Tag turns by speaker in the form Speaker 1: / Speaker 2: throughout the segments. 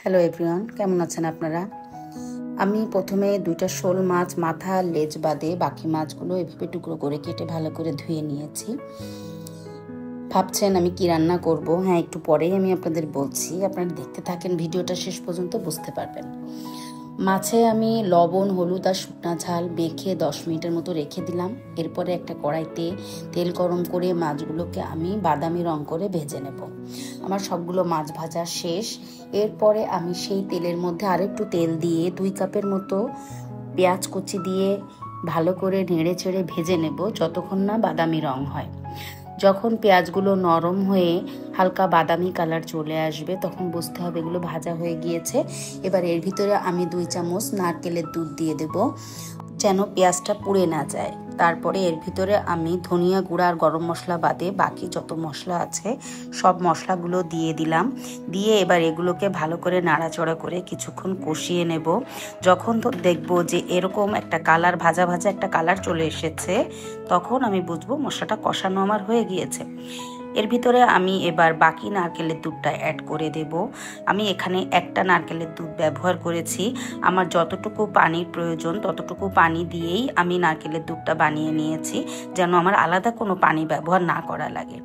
Speaker 1: Hello everyone, কেমন আছেন আপনারা? আমি প্রথমে দুইটা শোল মাছ মাথা লেজ বাদে বাকি মাছগুলো এভাবে টুকরো করে কেটে ভালো করে ধুয়ে নিয়েছি। ভাবছেন আমি কি রান্না করব? হ্যাঁ, একটু পরেই আমি আপনাদের বলছি। আপনারা দেখতে থাকেন, ভিডিওটা শেষ পর্যন্ত বুঝতে পারবেন। মাছে আমি লবণ, হলুদ আর শুকনা ঝাল মেখে 10 মিনিটের মতো রেখে দিলাম। এরপরে একটা কড়াইতে তেল গরম করে মাছগুলোকে আমি বাদামি রং করে ভেজে নেব। আমার সবগুলো মাছ ভাজা শেষ। এরপরে আমি সেই তেলের মধ্যে আরেকটু তেল দিয়ে 2 কাপের মতো পেঁয়াজ কুচি দিয়ে ভালো করে নেড়ে চেড়ে ভেজে নেব যতক্ষণ না বাদামি রং হয়। যখন পেঁয়াজগুলো নরম হয়ে হালকা বাদামি কালার চলে আসবে তখন বুঝতে হবে এগুলো ভাজা হয়ে গিয়েছে। এবার এর ভিতরে আমি 2 চামচ নারকেলের দুধ দিয়ে দেব যেন পেঁয়াজটা পুড়ে না যায়। তারপরে এর ভিতরে আমি ধনিয়া গুঁড়া আর গরম মশলা বাদে বাকি যত মশলা আছে সব মশলাগুলো দিয়ে দিলাম। দিয়ে এবার এগুলোকে ভালো করে নাড়াচড়া করে কিছুক্ষণ কষিয়ে নেব। যখন দেখব যে এরকম একটা কালার, ভাজা ভাজা একটা কালার চলে এসেছে, তখন আমি বুঝবো মশলাটা কষানো আমার হয়ে গিয়েছে। এর ভিতরে আমি এবার বাকি নারকেলের দুধটা অ্যাড করে দেব। আমি এখানে একটা নারকেলের দুধ ব্যবহার করেছি। আমার যতটুকু পানির প্রয়োজন ততটুকু পানি দিয়েই আমি নারকেলের দুধটা বানিয়ে নিয়েছি, যেন আমার আলাদা কোনো পানি ব্যবহার না করা লাগে।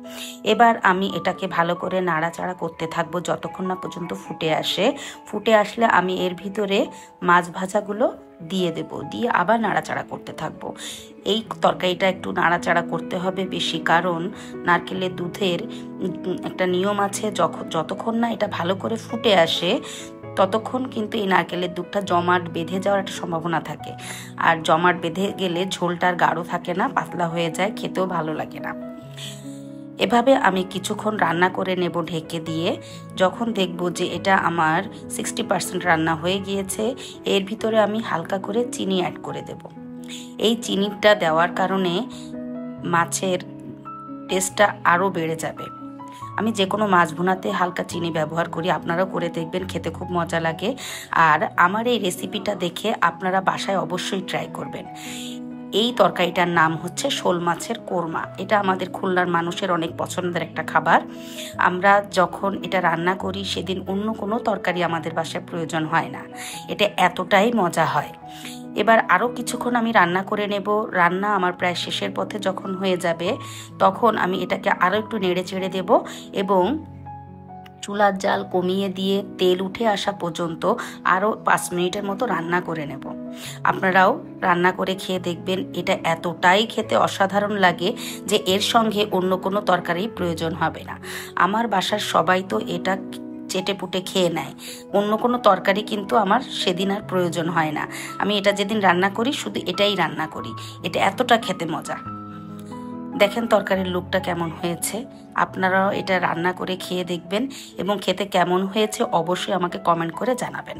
Speaker 1: এবার আমি এটাকে ভালো করে নাড়াচাড়া করতে থাকবো যতক্ষণ না পর্যন্ত ফুটে আসে। ফুটে আসলে আমি এর ভিতরে মাছ ভাজাগুলো দিয়ে দেব, দিয়ে আবার নাড়াচাড়া করতে থাকবো। এই তরকারিটা একটু নাড়াচাড়া করতে হবে বেশি, কারণ নারকেলের দুধের একটা নিয়ম আছে, যতক্ষণ না এটা ভালো করে ফুটে আসে ততক্ষণ কিন্তু এই নারকেলের দুধটা জমাট বেঁধে যাওয়ার একটা সম্ভাবনা থাকে। আর জমাট বেঁধে গেলে ঝোলটার গাঢ় থাকে না, পাতলা হয়ে যায়, খেতেও ভালো লাগে না। এভাবে আমি কিছুক্ষণ রান্না করে নেব ঢেকে দিয়ে। যখন দেখব যে এটা আমার 60% রান্না হয়ে গিয়েছে, এর ভিতরে আমি হালকা করে চিনি অ্যাড করে দেব। এই চিনিটা দেওয়ার কারণে মাছের টেস্টটা আরও বেড়ে যাবে। আমি যে কোনো মাছ ভুনাতে হালকা চিনি ব্যবহার করি, আপনারাও করে দেখবেন, খেতে খুব মজা লাগে। আর আমার এই রেসিপিটা দেখে আপনারা বাসায় অবশ্যই ট্রাই করবেন। এই তরকারিটার নাম হচ্ছে শোল মাছের কোরমা। এটা আমাদের খুলনার মানুষের অনেক পছন্দের একটা খাবার। আমরা যখন এটা রান্না করি সেদিন অন্য কোনো তরকারি আমাদের বাসায় প্রয়োজন হয় না, এটা এতটাই মজা হয়। এবার আরও কিছুক্ষণ আমি রান্না করে নেব। রান্না আমার প্রায় শেষের পথে যখন হয়ে যাবে তখন আমি এটাকে আরও একটু নেড়ে চেড়ে দেব এবং চুলার জাল কমিয়ে দিয়ে তেল উঠে আসা পর্যন্ত আরও 5 মিনিটের মতো রান্না করে নেব। আপনারাও রান্না করে খেয়ে দেখবেন, এটা এতটাই খেতে অসাধারণ লাগে যে এর সঙ্গে অন্য কোনো তরকারি প্রয়োজন হবে না। আমার বাসার সবাই তো এটা চেটে পুটে খেয়ে নেয়, অন্য কোনো তরকারি কিন্তু আমার সেদিন আর প্রয়োজন হয় না। আমি এটা যেদিন রান্না করি শুধু এটাই রান্না করি, এটা এতটা খেতে মজা। দেখেন তরকারির লুকটা কেমন হয়েছে। আপনারাও এটা রান্না করে খেয়ে দেখবেন এবং খেতে কেমন হয়েছে অবশ্যই আমাকে কমেন্ট করে জানাবেন।